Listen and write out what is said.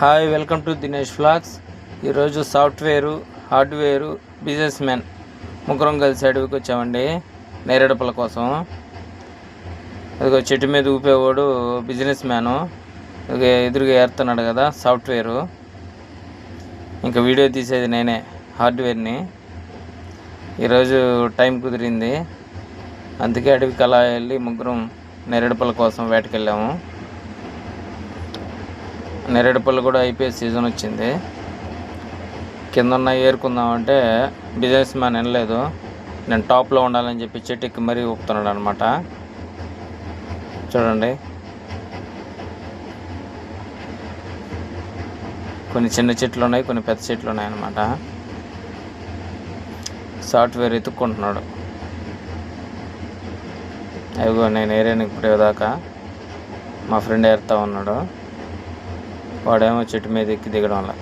Hi, welcome to Dinesh vlogs. ఈరోజు software, hardware, business man ముగ్గురం కలిసి అడవికి వచ్చామండి నేరేడుపల కోసం. అదిగో చెట్టు మీద ఊపేవాడు బిజినెస్ మ్యాను, ఎదురుగా ఏరుతున్నాడు కదా సాఫ్ట్వేరు. ఇంకా వీడియో తీసేది నేనే హార్డ్వేర్ని. ఈరోజు టైం కుదిరింది, అందుకే అడవికి అలా వెళ్ళి ముగ్గురం నేరేడుపల కోసం వేటకెళ్ళాము. నేరేడుపళ్ళు కూడా అయిపోయే సీజన్ వచ్చింది. కింద ఉన్న ఏరుకుందామంటే బిజినెస్ మ్యాన్ వినలేదు. నేను టాప్లో ఉండాలని చెప్పి చెట్టుకి మరీ ఊపుతున్నాడు అనమాట. చూడండి, కొన్ని చిన్న చెట్లు ఉన్నాయి, కొన్ని పెద్ద చెట్లు ఉన్నాయి అన్నమాట. సాఫ్ట్వేర్ ఎత్తుక్కుంటున్నాడు. అదిగో నేను ఏరియాని ఇప్పుడేదాకా మా ఫ్రెండ్ ఏరుతా ఉన్నాడు. వాడేమో చెట్టు మీద ఎక్కి దిగడం వల్ల